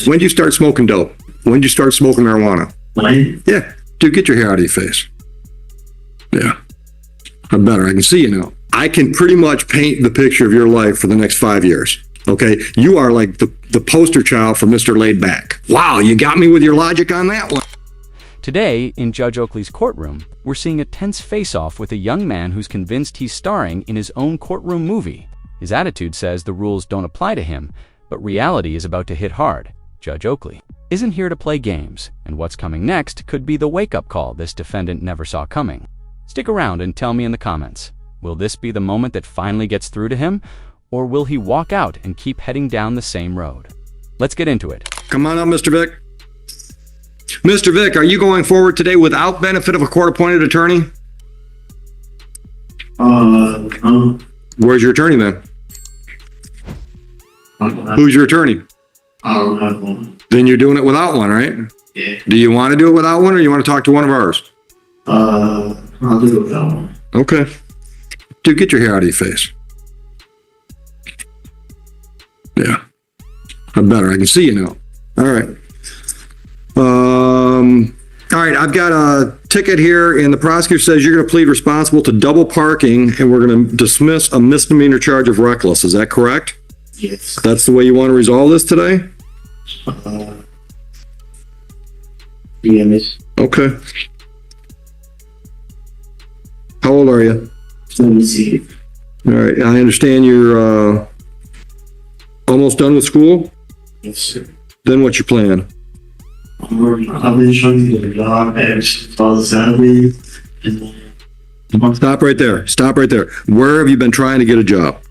When did you start smoking dope? When did you start smoking marijuana? When? Yeah. Dude, get your hair out of your face. Yeah. I'm better. I can see you now. I can pretty much paint the picture of your life for the next 5 years. Okay? You are like the poster child for Mr. Laid Back. Wow, you got me with your logic on that one. Today, in Judge Oakley's courtroom, we're seeing a tense face-off with a young man who's convinced he's starring in his own courtroom movie. His attitude says the rules don't apply to him, but reality is about to hit hard. Judge Oakley isn't here to play games, and what's coming next could be the wake-up call this defendant never saw coming. Stick around and tell me in the comments, will this be the moment that finally gets through to him, or will he walk out and keep heading down the same road? Let's get into it. Come on up, Mr. Vick. Mr. Vick, are you going forward today without benefit of a court-appointed attorney? Where's your attorney then? Who's your attorney? I don't have one. Then you're doing it without one, right? Yeah. Do you want to do it without one, or you want to talk to one of ours? I'll do it without one. Okay. Dude, get your hair out of your face. Yeah. I'm better. I can see you now. All right. All right, I've got a ticket here, and the prosecutor says you're going to plead responsible to double parking, and we're going to dismiss a misdemeanor charge of reckless. Is that correct? Yes. That's the way you want to resolve this today? Yeah, miss. Okay. How old are you? Let me see. All right, I understand you're almost done with school? Yes, sir. Then what's your plan? I've been trying to get a job at Father Saturday. Stop right there. Stop right there. Where have you been trying to get a job?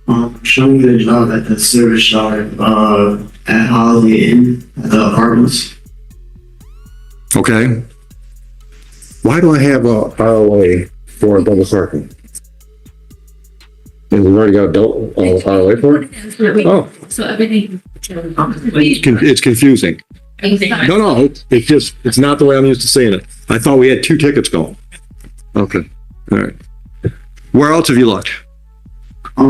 I'm trying to get a job at the service yard at Holiday Inn at the apartments. Okay. Why do I have a ROA for a double parking? And we've already got a double ROA for it? Oh, So everything. it's confusing. No, it's not the way I'm used to saying it. I thought we had 2 tickets going. Okay. All right. Where else have you looked? I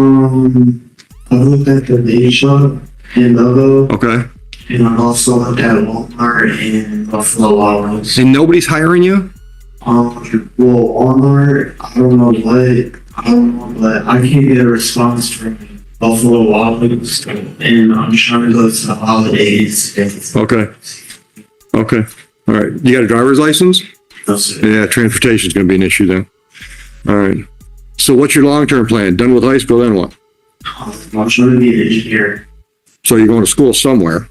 looked at the baby shop in Logo, Okay. and I also looked at Walmart and Buffalo Wild Wings. And nobody's hiring you? Well, Walmart, I don't know, but I can't get a response from Buffalo Wild Wings, and I'm trying to go to the holidays. Okay. Okay. All right. You got a driver's license? No, sir. Yeah, transportation is going to be an issue then. All right. So what's your long-term plan? Done with high school, then what? I'm trying to be an engineer. So you're going to school somewhere.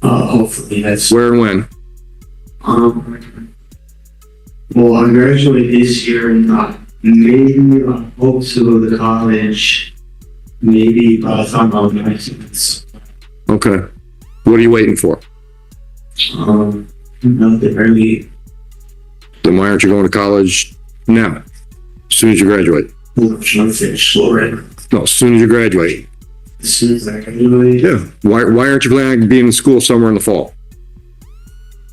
Hopefully that's. Where and when? Well, I graduate this year, and maybe I hope to go to college. Maybe by the time I'm 19. Okay. What are you waiting for? Nothing really. Then why aren't you going to college now? As soon as you graduate. I'm trying to finish school right now. No, as soon as you graduate. As soon as I graduate. Yeah. Why aren't you planning on being in school somewhere in the fall?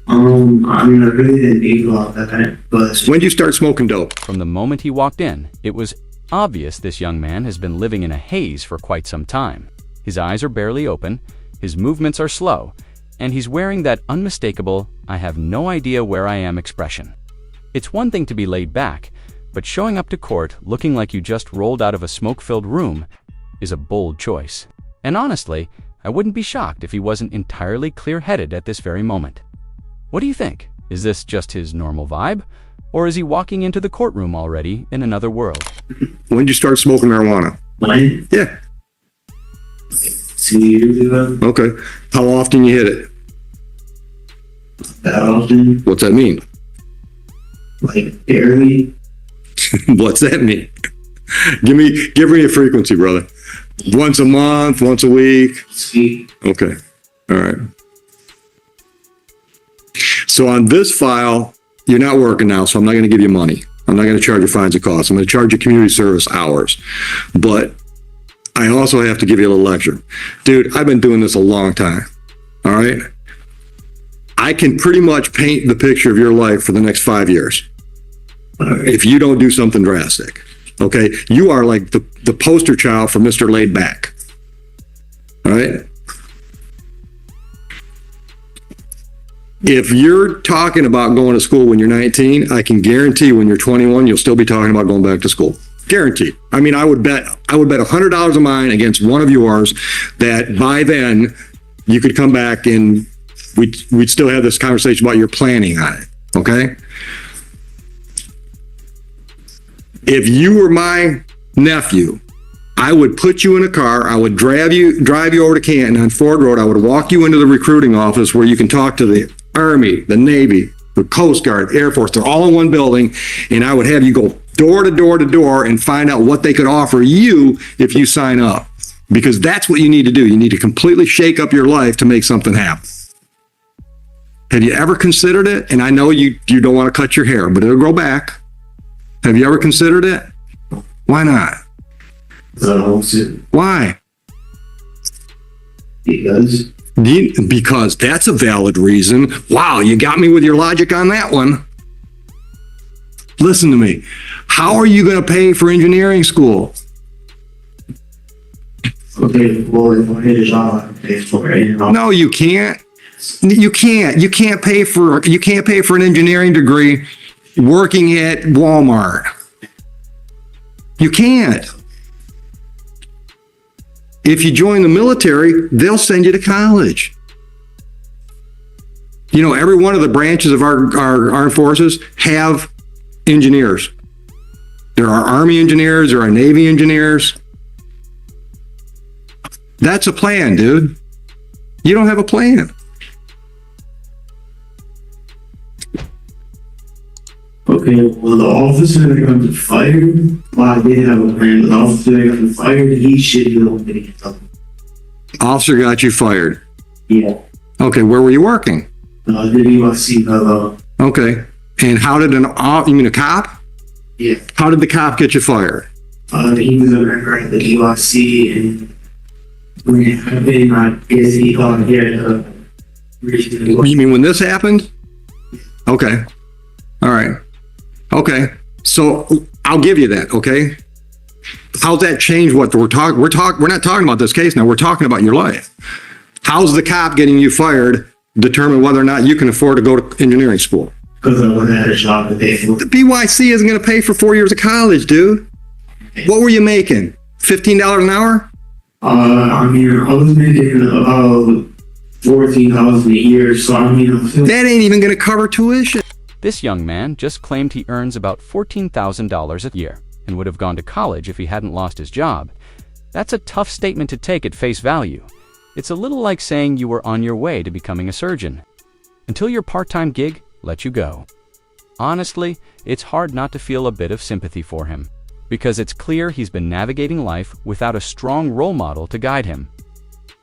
I mean, I really didn't need a lot of that, but When did you start smoking dope? From the moment he walked in, it was obvious this young man has been living in a haze for quite some time. His eyes are barely open, his movements are slow, and he's wearing that unmistakable, I have no idea where I am expression. It's one thing to be laid back, but showing up to court looking like you just rolled out of a smoke-filled room is a bold choice. And honestly, I wouldn't be shocked if he wasn't entirely clear-headed at this very moment. What do you think? Is this just his normal vibe? Or is he walking into the courtroom already in another world? When did you start smoking marijuana? when? Yeah. 2 years ago, Okay. How often you hit it? that often, What's that mean? like barely. What's that mean? Give me a frequency, brother. Once a month, once a week. Speak. Okay. All right. So on this file, you're not working now, so I'm not going to give you money. I'm not going to charge you fines and costs. I'm going to charge you community service hours. But I also have to give you a little lecture. Dude, I've been doing this a long time. All right? I can pretty much paint the picture of your life for the next 5 years. If you don't do something drastic. Okay? You are like the poster child for Mr. Laid Back. All right? If you're talking about going to school when you're 19, I can guarantee when you're 21, you'll still be talking about going back to school. Guaranteed. I mean, I would bet $100 of mine against one of yours that by then you could come back and we'd still have this conversation about your planning on it. Okay. If you were my nephew, I would put you in a car. I would drive you over to Canton on Ford Road. I would walk you into the recruiting office where you can talk to the Army, the Navy, the Coast Guard, Air Force. They're all in one building. And I would have you go door to door to door and find out what they could offer you if you sign up. Because that's what you need to do. You need to completely shake up your life to make something happen. Have you ever considered it? And I know you don't want to cut your hair, but it'll grow back. Have you ever considered it? Why not? Why? Because that's a valid reason. Wow, you got me with your logic on that one. Listen to me. How are you going to pay for engineering school? Okay, well, if I get a job, I can pay for it. No, you can't. You can't pay for an engineering degree working at Walmart. You can't. If you join the military, they'll send you to college. You know, every one of the branches of our armed forces have engineers. There are Army engineers, there are Navy engineers. That's a plan, dude. You don't have a plan. Okay, well, the officer that got fired, well, I did have a plan. The officer that got fired, he should be able to get something. Officer got you fired. Yeah. Okay, where were you working? The USC fellow. Okay, and how did you mean a cop? Yeah. How did the cop get you fired? He was a member at the USC, and when it happened, I guess he thought he had You mean when this happened? Okay. All right. Okay. So I'll give you that. Okay. How's that change what we're talking? We're not talking about this case now. We're talking about your life. How's the cop getting you fired determine whether or not you can afford to go to engineering school? Because I wouldn't have had a job to pay for. The BYC isn't going to pay for 4 years of college, dude. What were you making? $15 an hour? I mean, I was making about $14,000 a year, so I mean, that ain't even going to cover tuition. This young man just claimed he earns about $14,000 a year and would have gone to college if he hadn't lost his job. That's a tough statement to take at face value. It's a little like saying you were on your way to becoming a surgeon, until your part-time gig let you go. Honestly, it's hard not to feel a bit of sympathy for him, because it's clear he's been navigating life without a strong role model to guide him.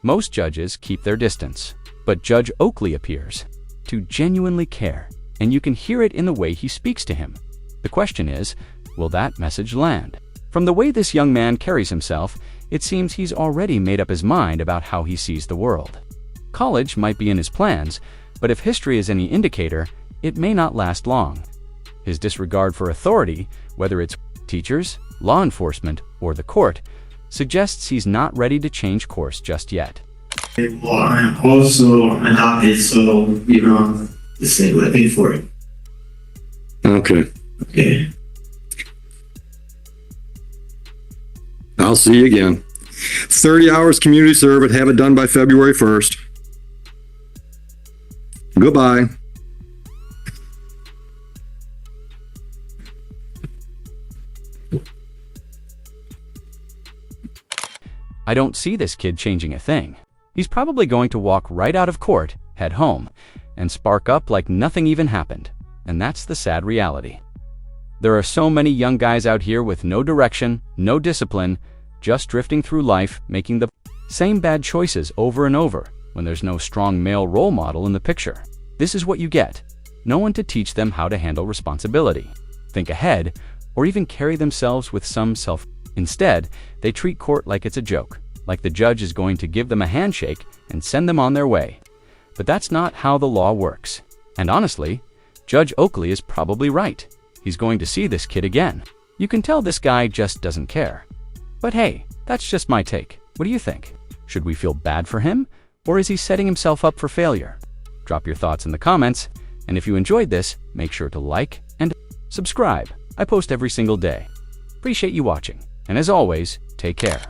Most judges keep their distance, but Judge Oakley appears to genuinely care, and you can hear it in the way he speaks to him. The question is, will that message land? From the way this young man carries himself, it seems he's already made up his mind about how he sees the world. College might be in his plans, but if history is any indicator, it may not last long. His disregard for authority, whether it's teachers, law enforcement, or the court, suggests he's not ready to change course just yet. well, I'm also adopted, so, you know, the state would pay for it. Okay. Okay. I'll see you again. 30 hours community service. Have it done by February 1st. Goodbye. I don't see this kid changing a thing. He's probably going to walk right out of court, head home, and spark up like nothing even happened. And that's the sad reality. There are so many young guys out here with no direction, no discipline, just drifting through life, making the same bad choices over and over when there's no strong male role model in the picture. This is what you get. No one to teach them how to handle responsibility, think ahead, or even carry themselves with some self. Instead, they treat court like it's a joke, like the judge is going to give them a handshake and send them on their way. But that's not how the law works. And honestly, Judge Oakley is probably right. He's going to see this kid again. You can tell this guy just doesn't care. But hey, that's just my take. What do you think? Should we feel bad for him? Or is he setting himself up for failure? Drop your thoughts in the comments, and if you enjoyed this, make sure to like and subscribe. I post every single day. Appreciate you watching, and as always, take care.